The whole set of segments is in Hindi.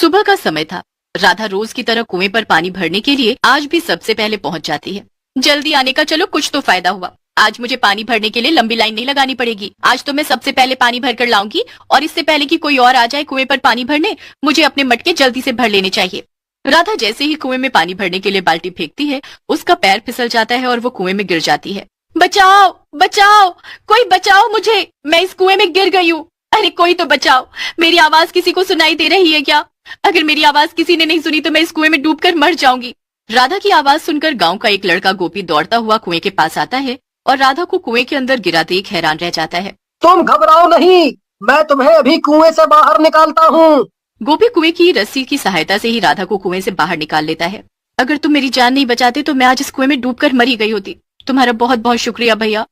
सुबह का समय था। राधा रोज की तरह कुएं पर पानी भरने के लिए आज भी सबसे पहले पहुंच जाती है। जल्दी आने का चलो, कुछ तो फायदा हुआ। आज मुझे पानी भरने के लिए लंबी लाइन नहीं लगानी पड़ेगी। आज तो मैं सबसे पहले पानी भर कर लाऊंगी और इससे पहले कि कोई और आ जाए कुएं पर पानी भरने, मुझे अपने मटके जल्दी से भर लेने चाहिए। राधा जैसे ही कुएं में पानी भरने के लिए बाल्टी फेंकती है, उसका पैर फिसल जाता है और वो कुएं में गिर जाती है। बचाओ बचाओ, कोई बचाओ मुझे, मैं इस कुएं में गिर गई हूँ। अरे कोई तो बचाओ, मेरी आवाज किसी को सुनाई दे रही है क्या? अगर मेरी आवाज किसी ने नहीं सुनी तो मैं इस कुएं में डूबकर मर जाऊंगी। राधा की आवाज सुनकर गांव का एक लड़का गोपी दौड़ता हुआ कुएं के पास आता है और राधा को कुएं के अंदर गिरा देख हैरान रह जाता है। तुम घबराओ नहीं, मैं तुम्हें अभी कुएं से बाहर निकालता हूँ। गोपी कुएं की रस्सी की सहायता से ही राधा को कुएं से बाहर निकाल लेता है। अगर तुम मेरी जान नहीं बचाते तो मैं आज इस कुएं में डूबकर मरी गई होती। तुम्हारा बहुत बहुत शुक्रिया भैया।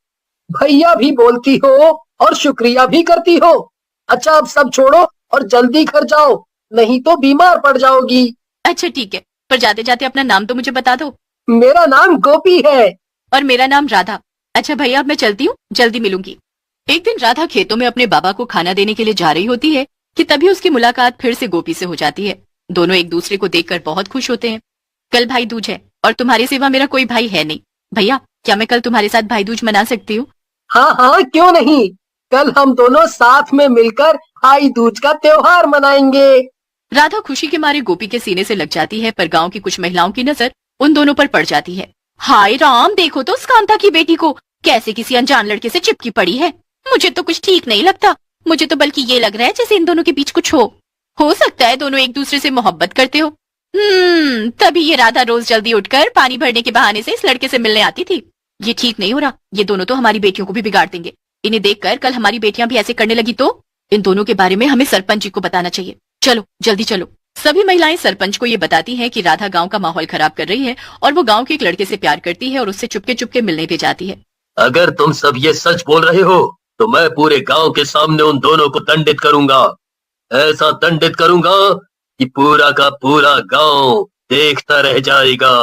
भैया भी बोलती हो और शुक्रिया भी करती हो। अच्छा अब सब छोड़ो और जल्दी घर जाओ, नहीं तो बीमार पड़ जाओगी। अच्छा ठीक है, पर जाते जाते अपना नाम तो मुझे बता दो। मेरा नाम गोपी है। और मेरा नाम राधा। अच्छा भैया, अब मैं चलती हूँ, जल्दी मिलूंगी। एक दिन राधा खेतों में अपने बाबा को खाना देने के लिए जा रही होती है कि तभी उसकी मुलाकात फिर से गोपी से हो जाती है। दोनों एक दूसरे को देखकर बहुत खुश होते हैं। कल भाई दूज है और तुम्हारे सिवा मेरा कोई भाई है नहीं। भैया, क्या मैं कल तुम्हारे साथ भाई दूज मना सकती हूँ? हाँ हाँ, क्यों नहीं। कल हम दोनों साथ में मिलकर भाई दूज का त्योहार मनाएंगे। राधा खुशी के मारे गोपी के सीने से लग जाती है, पर गांव की कुछ महिलाओं की नजर उन दोनों पर पड़ जाती है। हाय राम, देखो तो उस कांता की बेटी को कैसे किसी अनजान लड़के से चिपकी पड़ी है। मुझे तो कुछ ठीक नहीं लगता। मुझे तो बल्कि ये लग रहा है जैसे इन दोनों के बीच कुछ हो सकता है दोनों एक दूसरे से मोहब्बत करते हो। तभी ये राधा रोज जल्दी उठकर पानी भरने के बहाने से इस लड़के से मिलने आती थी। ये ठीक नहीं हो रहा, ये दोनों तो हमारी बेटियों को भी बिगाड़ देंगे। इन्हें देखकर कल हमारी बेटियां भी ऐसे करने लगी तो इन दोनों के बारे में हमें सरपंच जी को बताना चाहिए। चलो जल्दी चलो। सभी महिलाएं सरपंच को ये बताती हैं कि राधा गांव का माहौल खराब कर रही है और वो गांव के एक लड़के से प्यार करती है और उससे चुपके चुपके मिलने भी जाती है। अगर तुम सब ये सच बोल रहे हो तो मैं पूरे गांव के सामने उन दोनों को दंडित करूंगा। ऐसा दंडित करूंगा कि पूरा का पूरा गांव देखता रह जाएगा।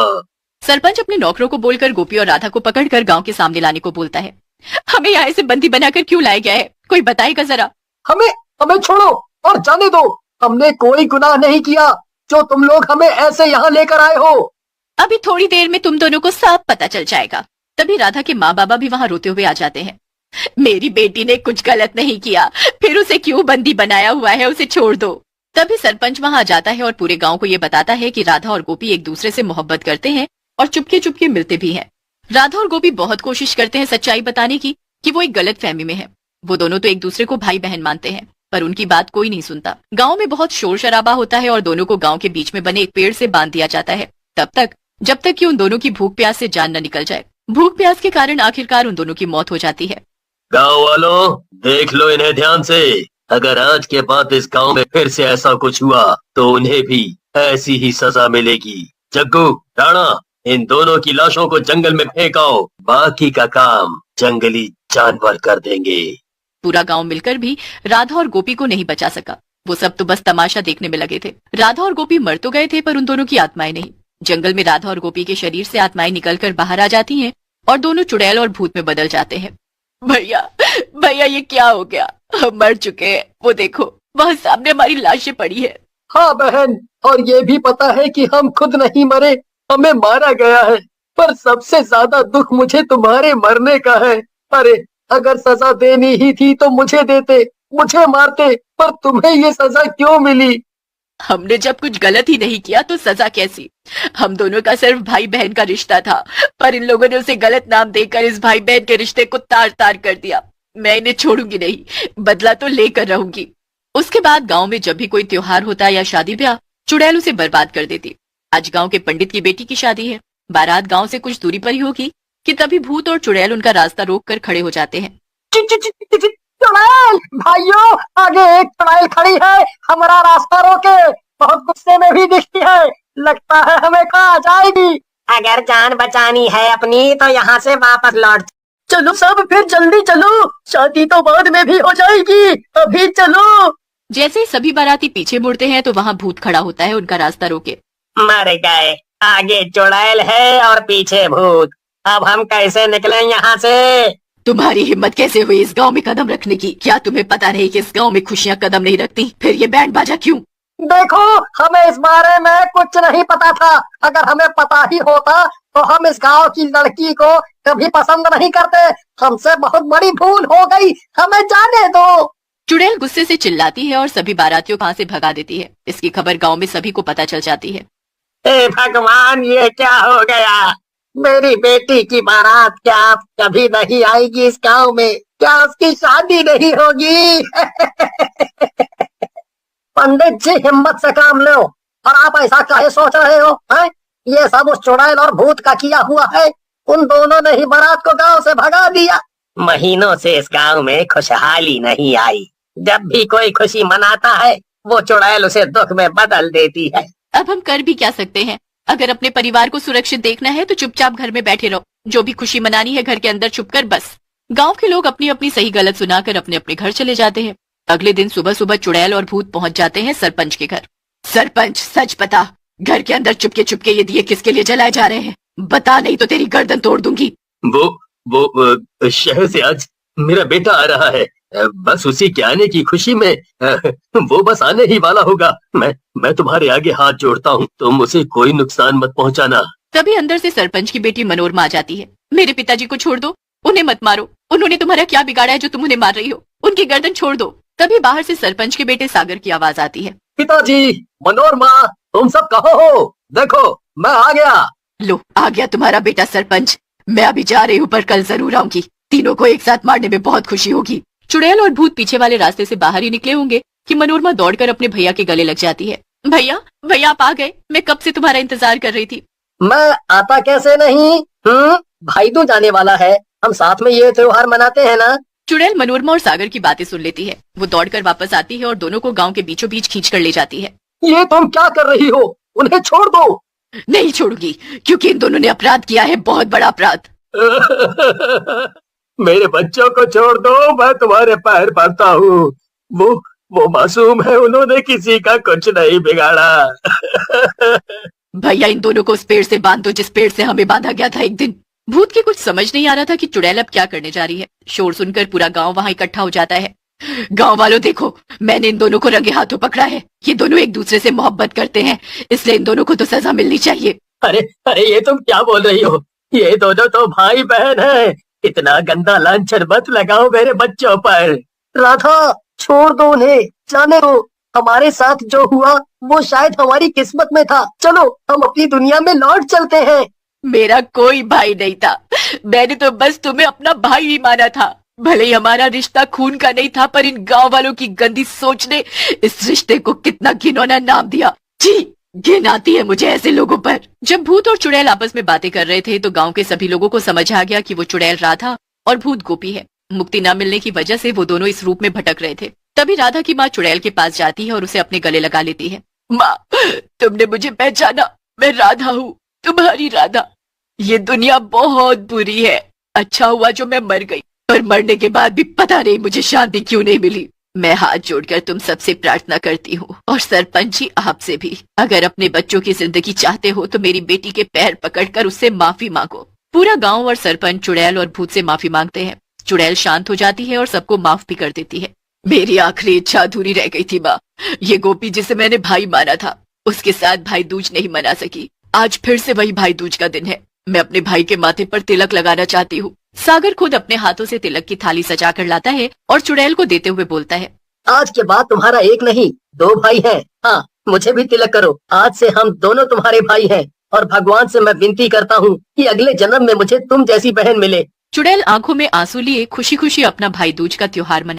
सरपंच अपने नौकरों को बोलकर गोपी और राधा को पकड़कर गांव के सामने लाने को बोलता है। हमें यहाँ से बंदी बनाकर क्यों लाया गया है, कोई बताएगा जरा? हमें हमें छोड़ो और जाने दो। हमने कोई गुनाह नहीं किया जो तुम लोग हमें ऐसे यहाँ लेकर आए हो। अभी थोड़ी देर में तुम दोनों को सब पता चल जाएगा। तभी राधा के माँ बाबा भी वहाँ रोते हुए आ जाते हैं। मेरी बेटी ने कुछ गलत नहीं किया, फिर उसे क्यों बंदी बनाया हुआ है, उसे छोड़ दो। तभी सरपंच वहाँ आ जाता है और पूरे गांव को ये बताता है कि राधा और गोपी एक दूसरे से मोहब्बत करते हैं और चुपके चुपके मिलते भी हैं। राधा और गोपी बहुत कोशिश करते हैं सच्चाई बताने की कि वो एक गलत फहमी में है। वो दोनों तो एक दूसरे को भाई बहन मानते हैं, पर उनकी बात कोई नहीं सुनता। गांव में बहुत शोर शराबा होता है और दोनों को गांव के बीच में बने एक पेड़ से बांध दिया जाता है, तब तक जब तक कि उन दोनों की भूख प्यास से जान न निकल जाए। भूख प्यास के कारण आखिरकार उन दोनों की मौत हो जाती है। गांव वालों, देख लो इन्हें ध्यान से। अगर आज के बाद इस गांव में फिर से ऐसा कुछ हुआ तो उन्हें भी ऐसी ही सजा मिलेगी। जग्गू, राणा, इन दोनों की लाशों को जंगल में फेंकाओ, बाकी का काम जंगली जानवर कर देंगे। पूरा गांव मिलकर भी राधा और गोपी को नहीं बचा सका। वो सब तो बस तमाशा देखने में लगे थे। राधा और गोपी मर तो गए थे, पर उन दोनों की आत्माएं नहीं। जंगल में राधा और गोपी के शरीर से आत्माएं निकलकर बाहर आ जाती हैं और दोनों चुड़ैल और भूत में बदल जाते हैं। भैया भैया, ये क्या हो गया? हम मर चुके हैं। वो देखो, वहाँ सामने हमारी लाशें पड़ी है। हाँ बहन, और ये भी पता है कि हम खुद नहीं मरे, हमें मारा गया है। पर सबसे ज्यादा दुख मुझे तुम्हारे मरने का है। अरे अगर सजा देनी ही थी तो मुझे देते, मुझे मारते, पर तुम्हें ये सजा क्यों मिली? हमने जब कुछ गलत ही नहीं किया तो सजा कैसी? हम दोनों का सिर्फ भाई बहन का रिश्ता था, पर इन लोगों ने उसे गलत नाम देकर इस भाई बहन के रिश्ते को तार तार कर दिया। मैं इन्हें छोड़ूंगी नहीं, बदला तो लेकर रहूंगी। उसके बाद गांव में जब भी कोई त्योहार होता या शादी ब्याह, चुड़ैल उसे बर्बाद कर देती। आज गांव के पंडित की बेटी की शादी है। बारात गांव से कुछ दूरी पर ही होगी कि तभी भूत और चुड़ैल उनका रास्ता रोक कर खड़े हो जाते हैं। चुड़ैल भाइयों, आगे एक चुड़ैल खड़ी है, हमारा रास्ता रोके। बहुत गुस्से में भी दिखती है, लगता है हमें खा जाएगी। अगर जान बचानी है अपनी तो यहाँ से वापस लौट। चलो सब फिर जल्दी चलो, शादी तो बाद में भी हो जाएगी, अभी चलो। जैसे ही सभी बाराती पीछे मुड़ते हैं तो वहाँ भूत खड़ा होता है उनका रास्ता रोके। मर गए, आगे चुड़ैल है और पीछे भूत, अब हम कैसे निकलें यहाँ से? तुम्हारी हिम्मत कैसे हुई इस गांव में कदम रखने की? क्या तुम्हें पता नहीं कि इस गांव में खुशियां कदम नहीं रखती? फिर ये बैंड बाजा क्यों? देखो, हमें इस बारे में कुछ नहीं पता था। अगर हमें पता ही होता तो हम इस गांव की लड़की को कभी पसंद नहीं करते। हमसे बहुत बड़ी भूल हो गई, हमें जाने दो। चुड़ैल गुस्से से चिल्लाती है और सभी बारातियों को वहाँ से भगा देती है। इसकी खबर गांव में सभी को पता चल जाती है। हे भगवान, ये क्या हो गया? मेरी बेटी की बारात क्या कभी नहीं आएगी इस गांव में? क्या उसकी शादी नहीं होगी? पंडित जी, हिम्मत से काम लो। और आप ऐसा काहे सोच रहे हो? हैं? ये सब उस चुड़ैल और भूत का किया हुआ है। उन दोनों ने ही बारात को गांव से भगा दिया। महीनों से इस गांव में खुशहाली नहीं आई। जब भी कोई खुशी मनाता है, वो चुड़ैल उसे दुख में बदल देती है। अब हम कर भी क्या सकते हैं? अगर अपने परिवार को सुरक्षित देखना है तो चुपचाप घर में बैठे रहो। जो भी खुशी मनानी है घर के अंदर छुपकर बस। गांव के लोग अपनी अपनी सही गलत सुनाकर अपने अपने घर चले जाते हैं। अगले दिन सुबह सुबह चुड़ैल और भूत पहुंच जाते हैं सरपंच के घर। सरपंच, सच बता, घर के अंदर चुपके चुपके ये दिए किसके लिए जलाए जा रहे हैं? बता, नहीं तो तेरी गर्दन तोड़ दूंगी। वो शहर से आज मेरा बेटा आ रहा है। बस उसी के आने की खुशी में वो बस आने ही वाला होगा। मैं तुम्हारे आगे हाथ जोड़ता हूँ, तुम उसे कोई नुकसान मत पहुँचाना। तभी अंदर से सरपंच की बेटी मनोरमा आ जाती है। मेरे पिताजी को छोड़ दो, उन्हें मत मारो। उन्होंने तुम्हारा क्या बिगाड़ा है जो तुम उन्हें मार रही हो? उनकी गर्दन छोड़ दो। तभी बाहर से सरपंच के बेटे सागर की आवाज आती है। पिताजी, मनोरमा, तुम सब कहाँ हो? देखो, मैं आ गया। लो, आ गया तुम्हारा बेटा सरपंच। मैं अभी जा रही हूँ, पर कल जरूर आऊंगी। तीनों को एक साथ मारने में बहुत खुशी होगी। चुड़ैल और भूत पीछे वाले रास्ते से बाहर ही निकले होंगे कि मनोरमा दौड़कर अपने भैया के गले लग जाती है। भैया, भैया आप आ गए। मैं कब से तुम्हारा इंतजार कर रही थी। मैं आता कैसे नहीं? भाई दूज आने वाला है, हम साथ में ये त्योहार मनाते हैं ना। चुड़ैल मनोरमा और सागर की बातें सुन लेती है। वो दौड़कर वापस आती है और दोनों को गांव के बीचों बीच खींच कर ले जाती है। ये तुम क्या कर रही हो? उन्हें छोड़ दो। नहीं छोड़ूंगी, क्योंकि इन दोनों ने अपराध किया है, बहुत बड़ा अपराध। मेरे बच्चों को छोड़ दो, मैं तुम्हारे पैर पड़ता हूँ। वो मासूम है, उन्होंने किसी का कुछ नहीं बिगाड़ा। भैया, इन दोनों को उस पेड़ से बांध दो जिस पेड़ से हमें बांधा गया था एक दिन। भूत की कुछ समझ नहीं आ रहा था कि चुड़ैल अब क्या करने जा रही है। शोर सुनकर पूरा गांव वहां इकट्ठा हो जाता है। गांव वालों देखो, मैंने इन दोनों को रंगे हाथों पकड़ा है। ये दोनों एक दूसरे से मोहब्बत करते हैं, इसलिए इन दोनों को तो सजा मिलनी चाहिए। अरे ये तुम क्या बोल रही हो? ये दोनों तो भाई बहन है। इतना गंदा लांछन मत लगाओ मेरे बच्चों पर। राधा, छोड़ दो उन्हें, जाने दो। हमारे साथ जो हुआ वो शायद हमारी किस्मत में था। चलो, हम अपनी दुनिया में लौट चलते हैं। मेरा कोई भाई नहीं था। मैंने तो बस तुम्हें अपना भाई ही माना था। भले ही हमारा रिश्ता खून का नहीं था, पर इन गांव वालों की गंदी सोच ने इस रिश्ते को कितना घिनौना नाम दिया। जी, घिन आती है मुझे ऐसे लोगों पर। जब भूत और चुड़ैल आपस में बातें कर रहे थे तो गांव के सभी लोगों को समझ आ गया कि वो चुड़ैल राधा और भूत गोपी है। मुक्ति न मिलने की वजह से वो दोनों इस रूप में भटक रहे थे। तभी राधा की माँ चुड़ैल के पास जाती है और उसे अपने गले लगा लेती है। माँ, तुमने मुझे पहचाना? मैं राधा हूँ, तुम्हारी राधा। ये दुनिया बहुत बुरी है। अच्छा हुआ जो मैं मर गई, पर मरने के बाद भी पता नहीं मुझे शांति क्यों नहीं मिली। मैं हाथ जोड़कर तुम सबसे प्रार्थना करती हूँ, और सरपंच जी आपसे भी। अगर अपने बच्चों की जिंदगी चाहते हो तो मेरी बेटी के पैर पकड़कर उससे माफी मांगो। पूरा गांव और सरपंच चुड़ैल और भूत से माफी मांगते हैं। चुड़ैल शांत हो जाती है और सबको माफ भी कर देती है। मेरी आखिरी इच्छा अधूरी रह गई थी माँ। ये गोपी जिसे मैंने भाई माना था, उसके साथ भाई दूज नहीं मना सकी। आज फिर से वही भाई दूज का दिन है। मैं अपने भाई के माथे पर तिलक लगाना चाहती हूँ। सागर खुद अपने हाथों से तिलक की थाली सजा कर लाता है और चुड़ैल को देते हुए बोलता है। आज के बाद तुम्हारा एक नहीं, दो भाई हैं। हाँ, मुझे भी तिलक करो। आज से हम दोनों तुम्हारे भाई हैं, और भगवान से मैं विनती करता हूँ कि अगले जन्म में मुझे तुम जैसी बहन मिले। चुड़ैल आंखों में आंसू लिए खुशी खुशी अपना भाई दूज का त्योहार मना